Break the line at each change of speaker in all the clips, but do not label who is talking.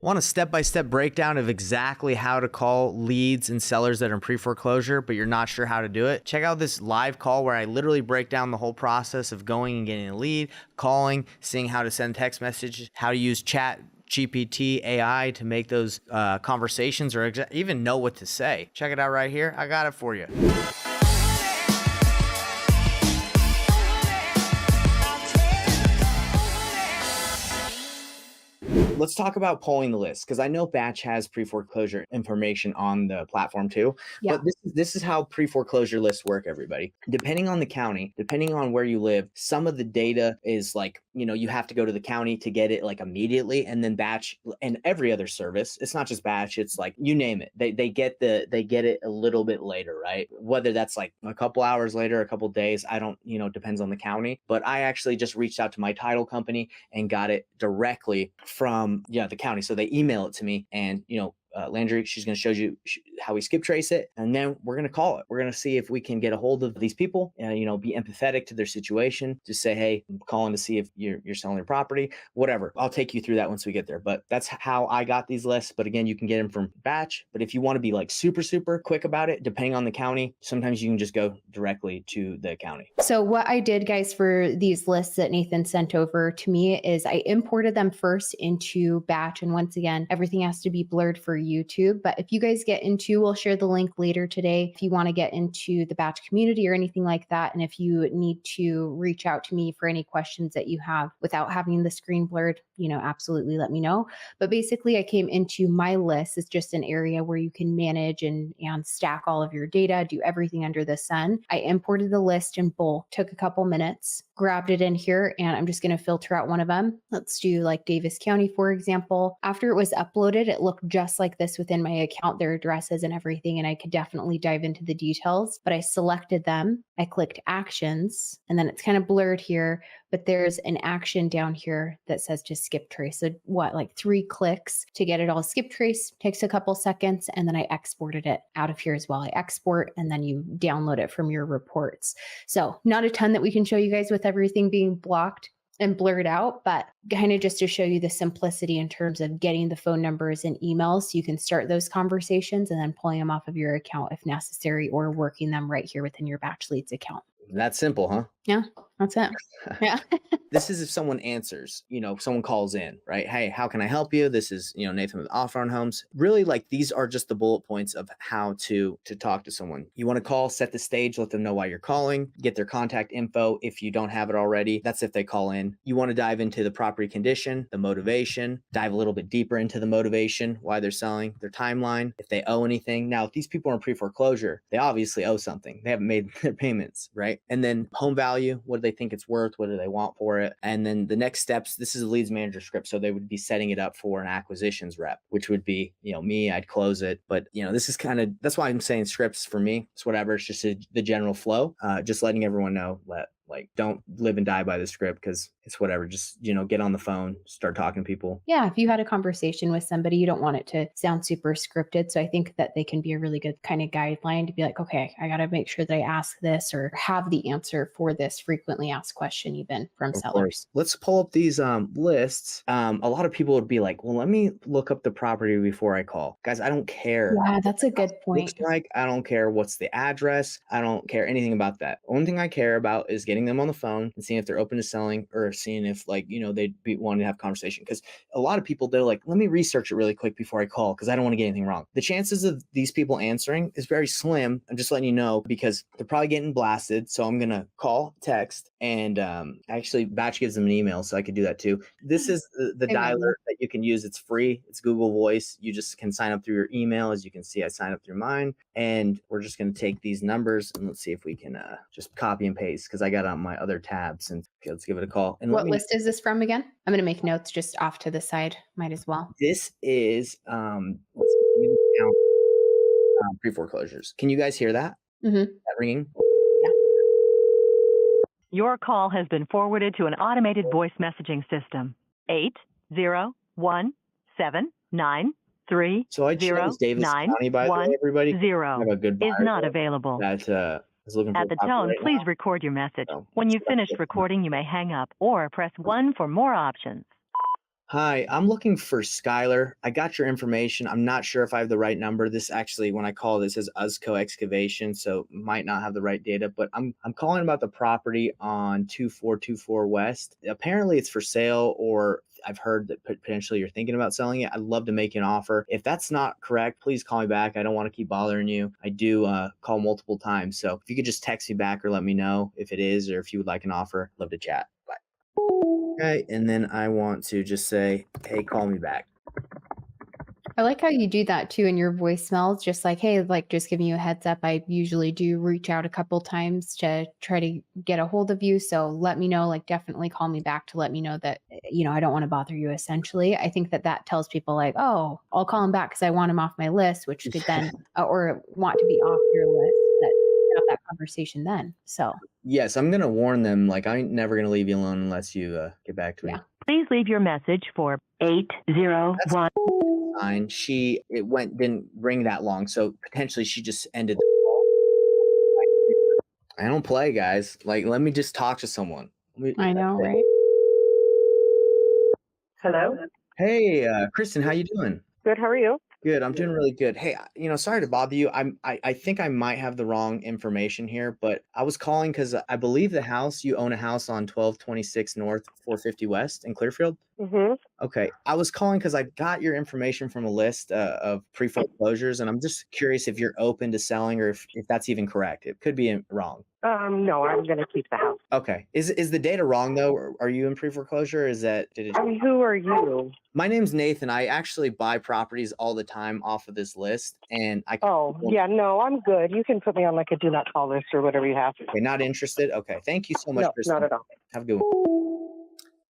Want a step-by-step breakdown of exactly how to call leads and sellers that are in pre-foreclosure, but you're not sure how to do it? Check out this live call where I literally break down the whole process of going and getting a lead, calling, seeing how to send text messages, how to use chat GPT AI to make those conversations or even know what to say. Check it out right here. I got it for you. Let's talk about pulling the list, because I know Batch has pre-foreclosure information on the platform too.
Yeah.
But this is how pre-foreclosure lists work, everybody. Depending on the county, depending on where you live, some of the data is like, you have to go to the county to get it like immediately, and then Batch and every other service, it's not just Batch, it's like you name it. They get it a little bit later, right? Whether that's like a couple hours later, a couple days, I don't, depends on the county. But I actually just reached out to my title company and got it directly from the county. So they email it to me, and Landry, she's going to show you how we skip trace it, and then we're going to call it. We're going to see if we can get a hold of these people and be empathetic to their situation. Just say, hey, I'm calling to see if you're selling your property, whatever. I'll take you through that once we get there. But that's how I got these lists. But again, you can get them from Batch. But if you want to be like super quick about it, depending on the county, sometimes you can just go directly to the county.
So what I did, guys, for these lists that Nathan sent over to me is I imported them first into Batch. And once again, everything has to be blurred for YouTube. But if you guys get into, we'll share the link later today, if you want to get into the Batch community or anything like that. And if you need to reach out to me for any questions that you have without having the screen blurred, absolutely let me know. But basically I came into my list. It's just an area where you can manage and stack all of your data, do everything under the sun. I imported the list in bulk, took a couple minutes, grabbed it in here, and I'm just going to filter out one of them. Let's do like Davis County, for example. After it was uploaded, it looked just like this within my account, their addresses and everything, and I could definitely dive into the details. But I selected them, I clicked actions, and then it's kind of blurred here, but there's an action down here that says to skip trace. So like 3 clicks to get it all skip trace, takes a couple seconds, and then I exported it out of here as well. I export, and then you download it from your reports. So not a ton that we can show you guys with everything being blocked and blurred out, but kind of just to show you the simplicity in terms of getting the phone numbers and emails so you can start those conversations and then pulling them off of your account if necessary, or working them right here within your Batchleads account.
That's simple, huh?
Yeah, that's it. Yeah.
This is if someone answers, someone calls in, right? Hey, how can I help you? This is, Nathan with Offer on Homes. Really, like, these are just the bullet points of how to talk to someone. You want to call, set the stage, let them know why you're calling, get their contact info if you don't have it already. That's if they call in. You want to dive into the property condition, the motivation, dive a little bit deeper into the motivation, why they're selling, their timeline, if they owe anything. Now, if these people are in pre-foreclosure, they obviously owe something. They haven't made their payments, right? And then home value, what do they think it's worth? What do they want for it? And then the next steps, this is a leads manager script. So they would be setting it up for an acquisitions rep, which would be, me, I'd close it. But, this is that's why I'm saying scripts for me. It's whatever. It's just the general flow. Just letting everyone know don't live and die by the script, because it's whatever. Just, get on the phone, start talking to people.
Yeah. If you had a conversation with somebody, you don't want it to sound super scripted. So I think that they can be a really good kind of guideline to be like, okay, I got to make sure that I ask this or have the answer for this frequently asked question, even from sellers.
Course. Let's pull up these lists. A lot of people would be like, well, let me look up the property before I call. Guys, I don't care.
Yeah, that's a good point.
Looks like, I don't care what's the address. I don't care anything about that. Only thing I care about is getting them on the phone and seeing if they're open to selling, or seeing if they'd be wanting to have a conversation. Because a lot of people, they're like, let me research it really quick before I call, because I don't want to get anything wrong. The chances of these people answering is very slim. I'm just letting you know, because they're probably getting blasted. So I'm going to call, text, and actually Batch gives them an email, so I could do that too. This is the dialer that you can use. It's free. It's Google Voice. You just can sign up through your email. As you can see, I signed up through mine, and we're just going to take these numbers and let's see if we can just copy and paste, because I got it on my other tabs. And okay, let's give it a call. And
what list is this from again? I'm going to make notes just off to the side. Might as well.
This is pre-foreclosures. Can you guys hear that?
Mm-hmm.
That ringing?
Yeah.
Your call has been forwarded to an automated voice messaging system. 801-793.
So I chose Davis County, by the way, everybody.
Have
a good
is not available.
That is looking for
At the tone,
right
please
now.
record your message.
So,
When you've finished recording, you may hang up or press 1 for more options.
Hi, I'm looking for Skylar. I got your information. I'm not sure if I have the right number. This actually, when I call this is Uzco Excavation, so might not have the right data, but I'm calling about the property on 2424 West. Apparently it's for sale, or I've heard that potentially you're thinking about selling it. I'd love to make an offer. If that's not correct, please call me back. I don't want to keep bothering you. I do call multiple times. So if you could just text me back or let me know if it is, or if you would like an offer, love to chat. Bye. Okay, and then I want to just say, hey, call me back.
I like how you do that too in your voicemails, just like, hey, like just giving you a heads up. I usually do reach out a couple times to try to get a hold of you. So let me know, like definitely call me back to let me know that, I don't want to bother you essentially. I think that tells people like, oh, I'll call him back because I want him off my list, which could then, or want to be off your list, but have that conversation then. So
Yes, I'm gonna warn them. Like, I ain't never gonna leave you alone unless you get back to me.
yeah.
Please leave your message for 801.
Fine. Didn't ring that long, so potentially she just ended the call. I don't play, guys. Like, let me just talk to someone.
I know, right?
Hello.
Hey, Kristen, how you doing?
Good. How are you?
Good. I'm doing really good. Hey, sorry to bother you. I think I might have the wrong information here, but I was calling because I believe you own a house on 1226 North, 450 West in Clearfield.
Mhm.
Okay. I was calling because I got your information from a list of pre-foreclosures, and I'm just curious if you're open to selling, or if that's even correct. It could be wrong.
No, I'm gonna keep the house.
Okay. Is the data wrong though? Or are you in pre-foreclosure? Did it?
Who are you?
My name's Nathan. I actually buy properties all the time off of this list, and
Oh, yeah. No, I'm good. You can put me on like a do not call list or whatever you have.
Okay, not interested. Okay. Thank you so much,
No,
Kristen.
not at all.
Have a good one.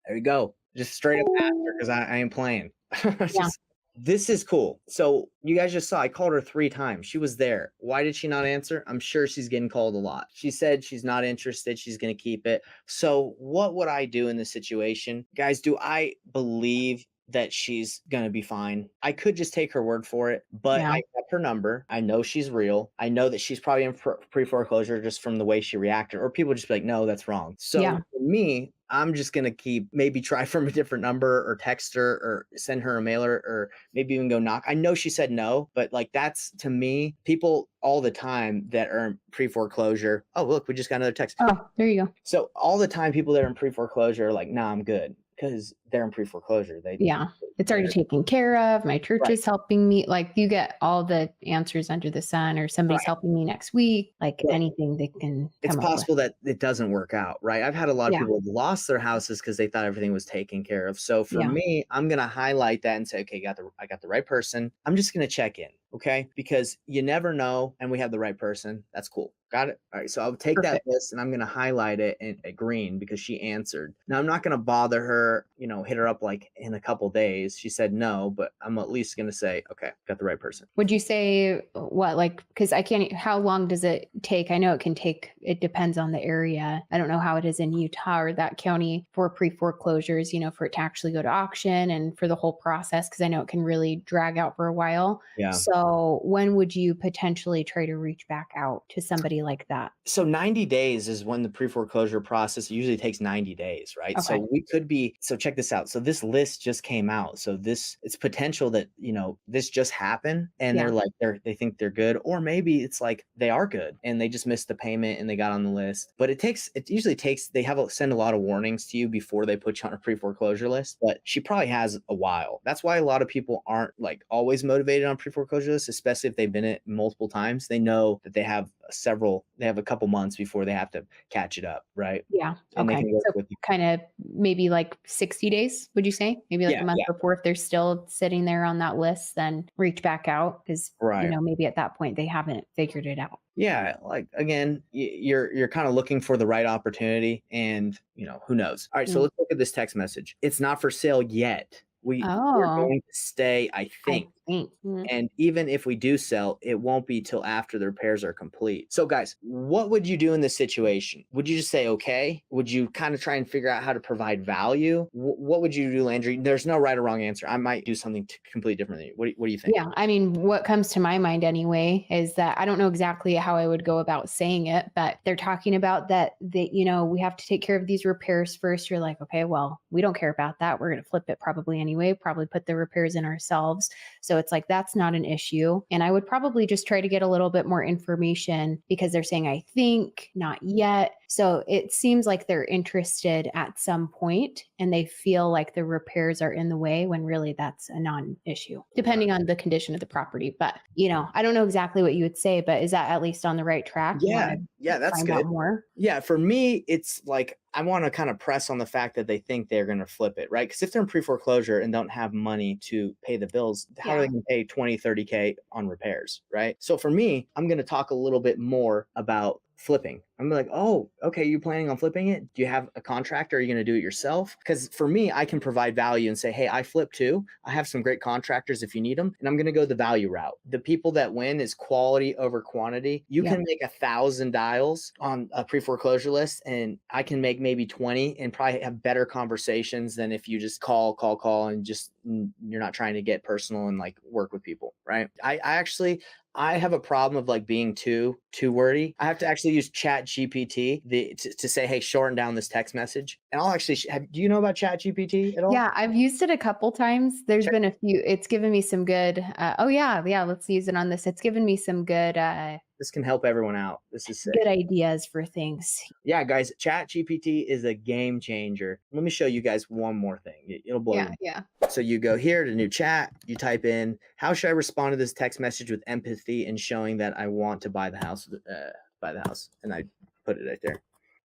There we go. Just straight up answer because I ain't playing.
Yeah.
This is cool. So you guys just saw I called her 3 times. She was there. Why did she not answer? I'm sure she's getting called a lot. She said she's not interested. She's going to keep it. So what would I do in this situation? Guys, do I believe that she's going to be fine? I could just take her word for it, but
Yeah.
I have her number. I know she's real. I know that she's probably in pre-foreclosure just from the way she reacted, or people just be like, no, that's wrong. So
Yeah.
for me, I'm just going to maybe try from a different number, or text her, or send her a mailer, or maybe even go knock. I know she said no, but like, that's, to me, people all the time that are in pre-foreclosure. Oh, look, we just got another text.
Oh, there you go.
So all the time people that are in pre-foreclosure are like, nah, I'm good, because they're in pre-foreclosure.
Yeah. It's already taken care of. My church
Right.
is helping me. Like you get all the answers under the sun, or somebody's
Right.
helping me next week. Like
Well,
anything they can
it's
come up with.
possible that it doesn't work out, right? I've had a lot of
Yeah.
people have lost their houses because they thought everything was taken care of. So for
Yeah.
me, I'm gonna highlight that and say, okay, I got the right person. I'm just gonna check in, okay? Because you never know, and we have the right person. That's cool. Got it? All right. So I'll take that
Perfect.
list and I'm gonna highlight it in green because she answered. Now I'm not gonna bother her, hit her up like in a couple days. She said no, but I'm at least gonna say, okay, got the right person.
Would you say what, like, because I can't, how long does it take? I know it depends on the area. I don't know how it is in Utah or that county for pre-foreclosures, for it to actually go to auction and for the whole process, because I know it can really drag out for a while.
Yeah.
So when would you potentially try to reach back out to somebody like that?
So 90 days is when the pre-foreclosure process usually takes 90 days, right?
Okay.
So check this out. So this list just came out. So it's potential that, this just happened and
Yeah.
they're like, they think they're good, or maybe it's like they are good and they just missed the payment and they got on the list. But it usually takes, send a lot of warnings to you before they put you on a pre-foreclosure list, but she probably has a while. That's why a lot of people aren't like always motivated on pre-foreclosure lists, especially if they've been it multiple times. They know that they have a couple months before they have to catch it up, right?
Yeah.
And they
Okay.
can work
So
with you.
kind of maybe like 60 days, would you say? Maybe like
Yeah,
a month
yeah.
before, if they're still sitting there on that list, then reach back out because,
Right.
maybe at that point they haven't figured it out.
Yeah, like again, you're kind of looking for the right opportunity, and who knows. All right, so
Mm.
let's look at this text message. It's not for sale yet. We're
Oh,
going to stay, I
I
think.
Thanks. Mhm.
And even if we do sell, it won't be till after the repairs are complete. So guys, what would you do in this situation? Would you just say, okay? Would you kind of try and figure out how to provide value? What would you do, Landry? There's no right or wrong answer. I might do something completely differently. What do you think?
Yeah, I mean, what comes to my mind anyway is that I don't know exactly how I would go about saying it, but they're talking about that we have to take care of these repairs first. You're like, okay, well, we don't care about that. We're going to flip it probably anyway, probably put the repairs in ourselves. So it's like, that's not an issue. And I would probably just try to get a little bit more information because they're saying, I think, not yet. So it seems like they're interested at some point and they feel like the repairs are in the way when really that's a non-issue, depending on the condition of the property. But, I don't know exactly what you would say, but is that at least on the right track?
Yeah, that's
find
good.
out more?
Yeah, for me, it's like I want to kind of press on the fact that they think they're going to flip it, right? Because if they're in pre-foreclosure and don't have money to pay the bills, how are they going to pay 20, 30K on repairs, right? So for me, I'm going to talk a little bit more about flipping. I'm like, oh, okay, you planning on flipping it? Do you have a contractor? Are you going to do it yourself? Because for me, I can provide value and say, hey, I flip too. I have some great contractors if you need them. And I'm going to go the value route. The people that win is quality over quantity. You can make 1,000 dials on a pre-foreclosure list and I can make maybe 20 and probably have better conversations than if you just call and just you're not trying to get personal and like work with people, right? I have a problem of like being too wordy. I have to actually use Chat GPT to say, hey, shorten down this text message. And I'll actually, do you know about Chat GPT at all?
Yeah, I've used it a couple times. There's been a few, it's given me some good, let's use it on this. It's given me some good,
this can help everyone out. This is sick.
Good ideas for things.
Yeah, guys, Chat GPT is a game changer. Let me show you guys one more thing. It'll blow you.
Yeah.
So you go here to new chat, you type in, how should I respond to this text message with empathy and showing that I want to buy the house, and I put it right there.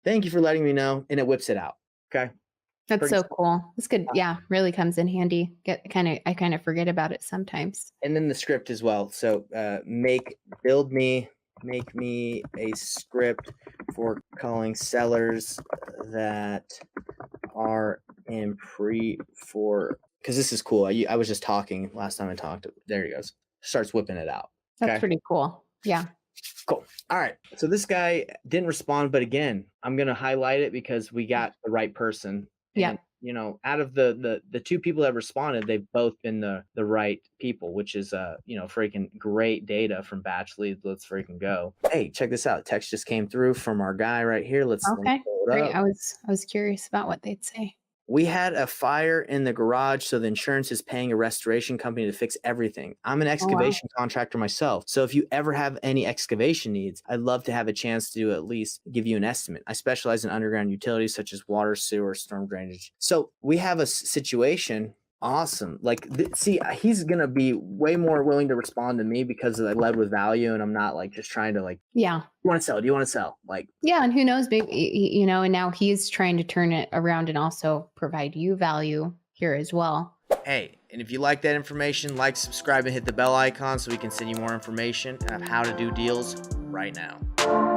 Thank you for letting me know, and it whips it out. Okay.
That's so cool. This could, really comes in handy. I kind of forget about it sometimes.
And then the script as well. So make me a script for calling sellers that are in because this is cool. I was just talking last time I talked. There he goes. Starts whipping it out.
That's pretty cool. Yeah.
Cool. All right. So this guy didn't respond, but again, I'm going to highlight it because we got the right person. And, out of the two people that responded, they've both been the right people, which is freaking great data from Batchleads. Let's freaking go. Hey, check this out. Text just came through from our guy right here. Let's pull it
great.
up.
I was curious about what they'd say.
We had a fire in the garage, so the insurance is paying a restoration company to fix everything. I'm an excavation contractor myself, so if you ever have any excavation needs, I'd love to have a chance to at least give you an estimate. I specialize in underground utilities such as water, sewer, storm drainage. So we have a situation. Awesome. Like, he's going to be way more willing to respond to me because I led with value and I'm not like just trying to like, you want to sell? Do you want to sell? Like,
and who knows, maybe, and now he's trying to turn it around and also provide you value here as well.
Hey, and if you like that information, like, subscribe, and hit the bell icon so we can send you more information of how to do deals right now.